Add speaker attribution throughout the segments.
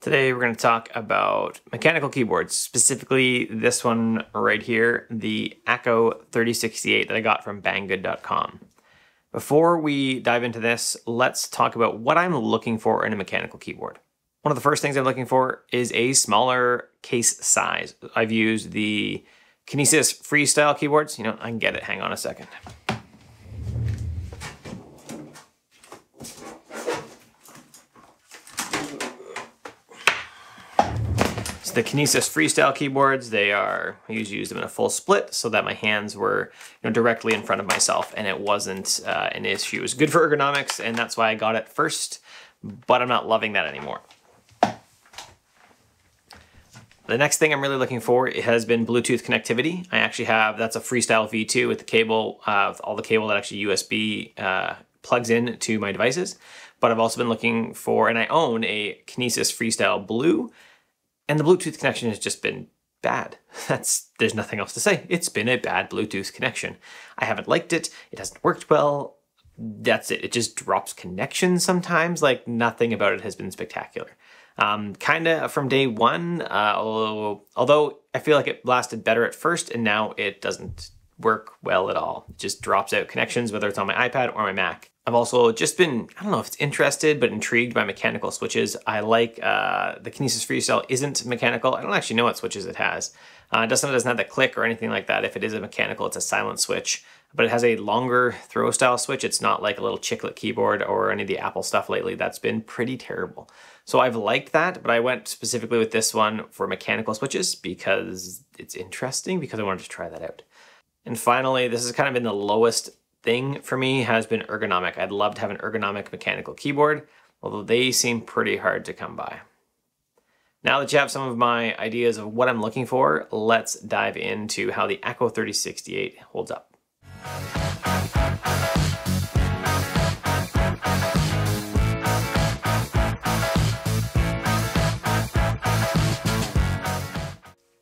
Speaker 1: Today we're going to talk about mechanical keyboards, specifically this one right here, the Akko 3068 that I got from banggood.com. Before we dive into this, let's talk about what I'm looking for in a mechanical keyboard. One of the first things I'm looking for is a smaller case size. I've used the Kinesis Freestyle keyboards. You know, I can get it. Hang on a second. The Kinesis Freestyle keyboards, I usually use them in a full split so that my hands were directly in front of myself and it wasn't an issue. It was good for ergonomics and that's why I got it first, but I'm not loving that anymore. The next thing I'm really looking for has been Bluetooth connectivity. I actually have, that's a Freestyle V2 with the cable, with all the cable that actually USB plugs in to my devices. But I've also been looking for, and I own a Kinesis Freestyle Blue, and the Bluetooth connection has just been bad. There's nothing else to say. It's been a bad Bluetooth connection. I haven't liked it. It hasn't worked well. That's it. It just drops connection sometimes. Like nothing about it has been spectacular. Kind of from day one, although I feel like it lasted better at first and now it doesn't work well at all. It just drops out connections, whether it's on my iPad or my Mac. I've also just been, I don't know if it's interested, but intrigued by mechanical switches. I like the Kinesis Freestyle isn't mechanical. I don't actually know what switches it has. It doesn't have that click or anything like that. If it is a mechanical, it's a silent switch, but it has a longer throw style switch. It's not like a little chiclet keyboard or any of the Apple stuff lately. That's been pretty terrible. So I've liked that, but I went specifically with this one for mechanical switches because it's interesting, because I wanted to try that out. And finally, this has kind of been the lowest thing for me, has been ergonomic. I'd love to have an ergonomic mechanical keyboard, although they seem pretty hard to come by. Now that you have some of my ideas of what I'm looking for, let's dive into how the Akko 3068 holds up.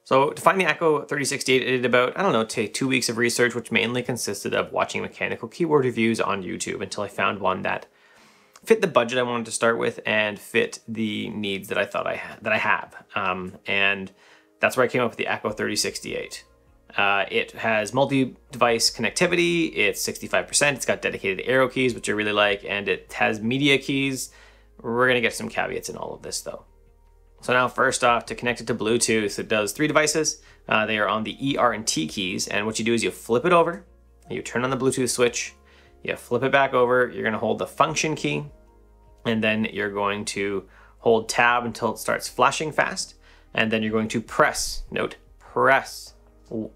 Speaker 1: So to find the Akko 3068, I did about, 2 weeks of research, which mainly consisted of watching mechanical keyboard reviews on YouTube until I found one that fit the budget I wanted to start with and fit the needs that I thought I have. And that's where I came up with the Akko 3068. It has multi-device connectivity, it's 65%, it's got dedicated arrow keys, which I really like, and it has media keys. We're gonna get some caveats in all of this though. So now first off, to connect it to Bluetooth, it does 3 devices. They are on the E, R, and T keys, and what you do is you flip it over, you turn on the Bluetooth switch, you flip it back over, you're gonna hold the function key, and then you're going to hold tab until it starts flashing fast, and then you're going to press, press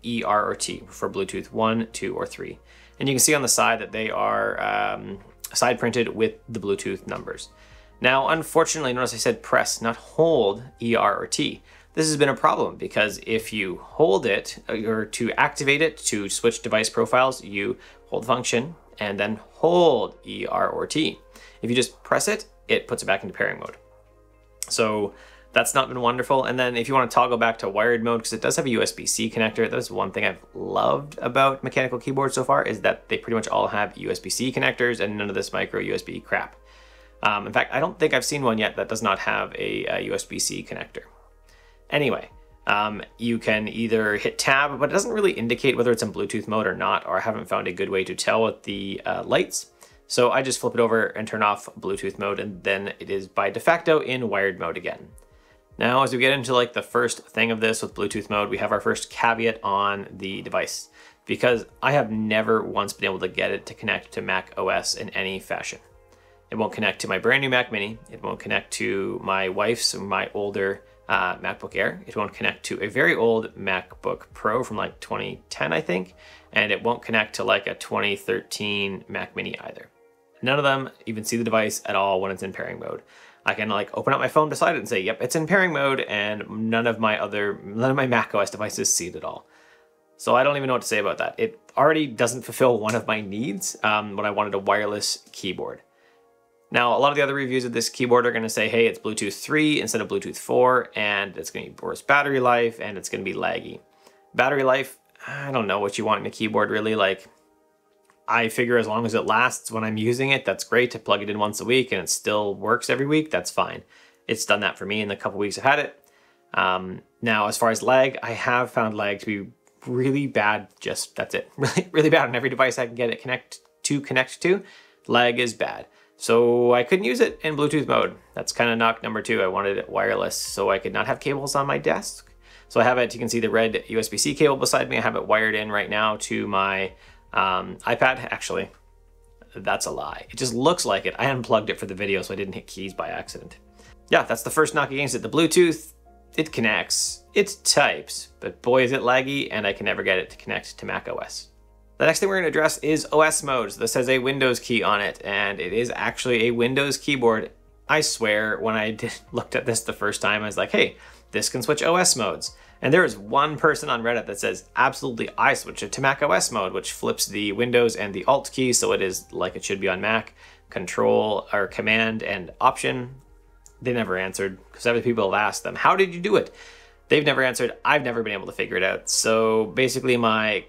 Speaker 1: E, R, or T for Bluetooth 1, 2, or 3. And you can see on the side that they are side printed with the Bluetooth numbers. Now, unfortunately, notice I said press, not hold E, R, or T. This has been a problem because if you hold it, or to activate it to switch device profiles, you hold function and then hold E, R, or T. If you just press it, it puts it back into pairing mode. So that's not been wonderful. And then if you want to toggle back to wired mode, because it does have a Usbc connector, that's one thing I've loved about mechanical keyboards so far, is that they pretty much all have Usbc connectors and none of this micro USB crap. In fact, I don't think I've seen one yet that does not have a USB-C connector. Anyway, you can either hit tab, but it doesn't really indicate whether it's in Bluetooth mode or not, or I haven't found a good way to tell with the lights. So I just flip it over and turn off Bluetooth mode, and then it is by de facto in wired mode again. Now, as we get into like the first thing of this with Bluetooth mode, we have our first caveat on the device, because I have never once been able to get it to connect to Mac OS in any fashion. It won't connect to my brand new Mac Mini. It won't connect to my wife's, my older MacBook Air. It won't connect to a very old MacBook Pro from like 2010, I think. And it won't connect to like a 2013 Mac Mini either. None of them even see the device at all when it's in pairing mode. I can like open up my phone beside it and say, yep, it's in pairing mode, and none of my Mac OS devices see it at all. So I don't even know what to say about that. It already doesn't fulfill one of my needs when I wanted a wireless keyboard. Now, a lot of the other reviews of this keyboard are going to say, hey, it's Bluetooth 3 instead of Bluetooth 4, and it's going to be worse battery life, and it's going to be laggy. Battery life, I don't know what you want in a keyboard, really. Like, I figure as long as it lasts when I'm using it, that's great. To plug it in once a week and it still works every week, that's fine. it's done that for me in the couple weeks I've had it. Now, as far as lag, I have found lag to be really bad. Just that's it, really bad on every device I can get it connect to. Lag is bad. So I couldn't use it in Bluetooth mode. That's kind of knock number 2. I wanted it wireless so I could not have cables on my desk. So I have it, you can see the red USB-C cable beside me. I have it wired in right now to my iPad. Actually, that's a lie. It just looks like it. I unplugged it for the video so I didn't hit keys by accident. Yeah, that's the first knock against it. The Bluetooth, it connects, it types, but boy is it laggy, and I can never get it to connect to Mac OS. The next thing we're going to address is OS modes. This has a Windows key on it, and it is actually a Windows keyboard. I swear, when I looked at this the first time, I was like, hey, this can switch OS modes. And there is one person on Reddit that says, absolutely, I switch it to Mac OS mode, which flips the Windows and the Alt key, so it is like it should be on Mac. Control, or Command and Option. They never answered, because other people have asked them, how did you do it? They've never answered. I've never been able to figure it out. So basically my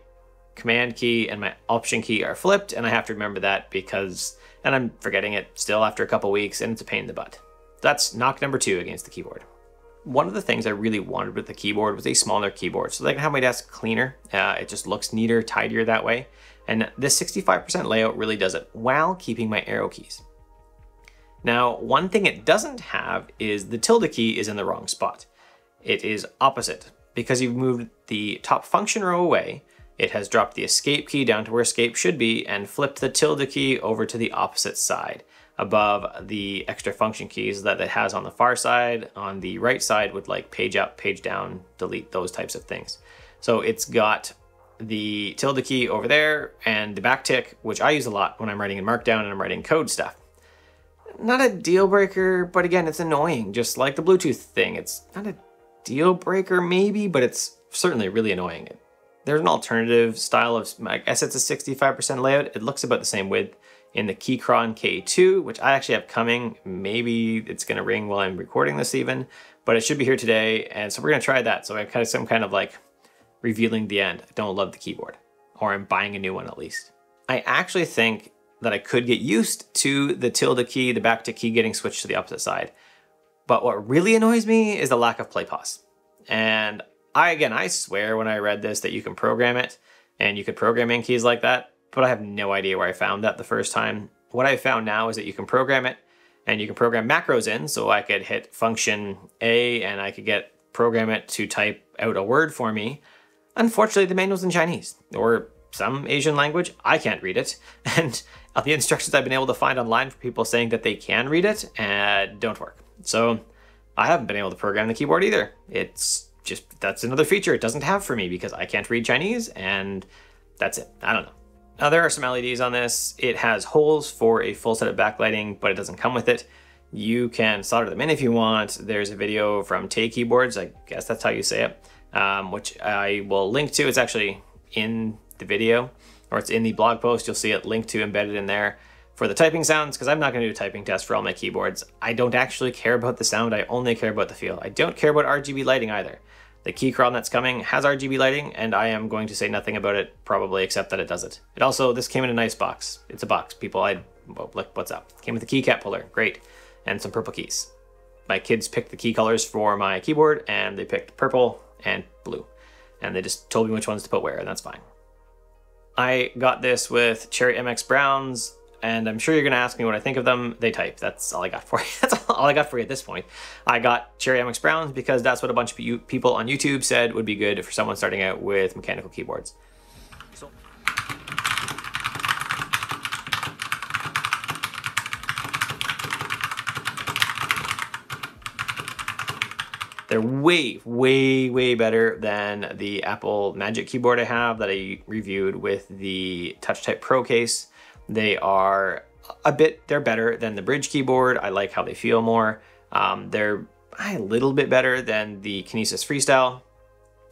Speaker 1: Command key and my Option key are flipped, and I have to remember that and I'm forgetting it still after a couple weeks, and it's a pain in the butt. That's knock number 2 against the keyboard. One of the things I really wanted with the keyboard was a smaller keyboard, so that I can have my desk cleaner. It just looks neater, tidier that way. And this 65% layout really does it while keeping my arrow keys. Now, one thing it doesn't have is the tilde key is in the wrong spot. It is opposite. Because you've moved the top function row away, it has dropped the escape key down to where escape should be and flipped the tilde key over to the opposite side above the extra function keys that it has on the far side. On the right side with like page up, page down, delete, those types of things. So it's got the tilde key over there and the backtick, which I use a lot when I'm writing in Markdown and I'm writing code stuff. Not a deal breaker, but again, it's annoying, just like the Bluetooth thing. It's not a deal breaker maybe, but it's certainly really annoying. There's an alternative style of, I guess it's a 65% layout. It looks about the same width in the Keychron K2, which I actually have coming. Maybe it's gonna ring while I'm recording this even, but it should be here today. And so we're gonna try that. So I have some kind of like revealing the end. I don't love the keyboard, or I'm buying a new one at least. I actually think that I could get used to the tilde key, the backtick key getting switched to the opposite side. But what really annoys me is the lack of play pause. And I swear when I read this that you can program it and you could program in keys like that, but I have no idea where I found that the first time. What I found now is that you can program it and you can program macros in, so I could hit function A and I could program it to type out a word for me. Unfortunately, the manual's in Chinese or some Asian language. I can't read it. And the instructions I've been able to find online for people saying that they can read it don't work. So I haven't been able to program the keyboard either. It's just, that's another feature it doesn't have for me because I can't read Chinese, and that's it. I don't know. Now there are some LEDs on this. It has holes for a full set of backlighting, but it doesn't come with it. You can solder them in if you want. There's a video from Tay Keyboards, I guess that's how you say it, which I will link to. It's actually in the video, or it's in the blog post. You'll see it linked to, embedded in there for the typing sounds, because I'm not going to do a typing test for all my keyboards. I don't actually care about the sound. I only care about the feel. I don't care about RGB lighting either. The Keychron that's coming has RGB lighting, and I am going to say nothing about it probably except that it does it. It also, this came in a nice box. It's a box, people. Well, look, what's up? Came with a keycap puller, great, and some purple keys. My kids picked the key colors for my keyboard, and they picked purple and blue, and they just told me which ones to put where, and that's fine. I got this with Cherry MX Browns, and I'm sure you're gonna ask me what I think of them. They type, that's all I got for you. That's all I got for you at this point. I got Cherry MX Browns because that's what a bunch of people on YouTube said would be good for someone starting out with mechanical keyboards. So they're way, way, way better than the Apple Magic keyboard I have that I reviewed with the TouchType Pro case. They are they're better than the Bridge keyboard. I like how they feel more. They're a little bit better than the Kinesis Freestyle,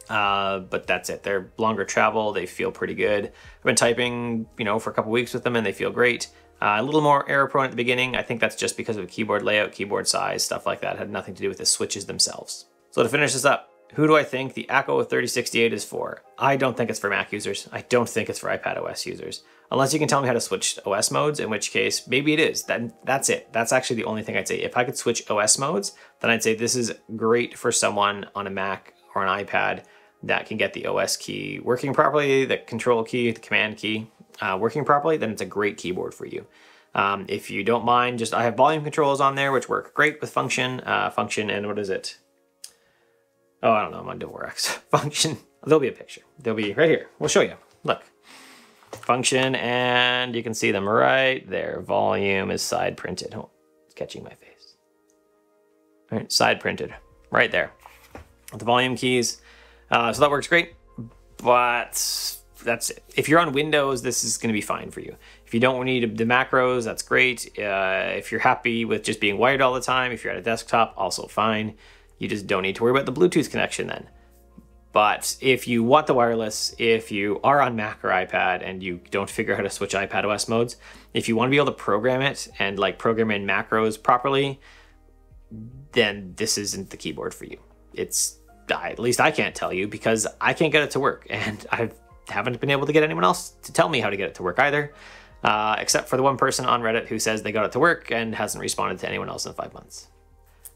Speaker 1: but that's it. They're longer travel. They feel pretty good. I've been typing, for a couple weeks with them, and they feel great. A little more error prone at the beginning. I think that's just because of keyboard layout, keyboard size, stuff like that. It had nothing to do with the switches themselves. So to finish this up, Who do I think the Akko 3068 is for? I don't think it's for Mac users. I don't think it's for iPad OS users. Unless you can tell me how to switch OS modes, in which case maybe it is. That's it. That's actually the only thing I'd say. If I could switch OS modes, then I'd say this is great for someone on a Mac or an iPad that can get the OS key working properly, the control key, the command key working properly, then it's a great keyboard for you. If you don't mind, I have volume controls on there, which work great with function, and what is it? Oh, I don't know, I'm on DivOrX. Function, there'll be a picture. They'll be right here. We'll show you. Look. Function, and you can see them right there. Volume is side printed. Oh, it's catching my face. All right, side printed, right there. With the volume keys. So that works great, but that's it. If you're on Windows, this is gonna be fine for you. If you don't need the macros, that's great. If you're happy with just being wired all the time, if you're at a desktop, also fine. You just don't need to worry about the Bluetooth connection then. But if you want the wireless, if you are on Mac or iPad and you don't figure out how to switch iPad OS modes, if you want to be able to program it and like program in macros properly, then this isn't the keyboard for you. At least I can't tell you because I can't get it to work, and I haven't been able to get anyone else to tell me how to get it to work either, except for the one person on Reddit who says they got it to work and hasn't responded to anyone else in 5 months.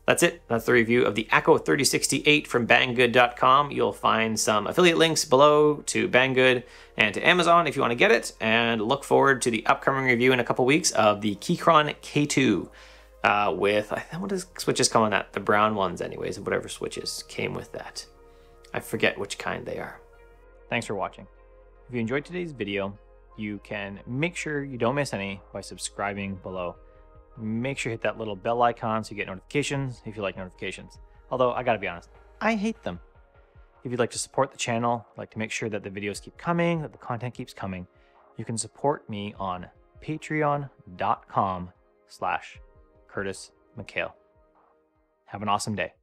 Speaker 1: That's it. That's the review of the Akko 3068 from Banggood.com. You'll find some affiliate links below to Banggood and to Amazon if you want to get it, and look forward to the upcoming review in a couple weeks of the Keychron K2 with, what does switches come on that? The brown ones anyways, and whatever switches came with that. I forget which kind they are. Thanks for watching. If you enjoyed today's video, you can make sure you don't miss any by subscribing below. Make sure you hit that little bell icon so you get notifications if you like notifications. Although, I gotta be honest, I hate them. If you'd like to support the channel, like to make sure that the videos keep coming, that the content keeps coming, you can support me on patreon.com/Curtis McHale. Have an awesome day.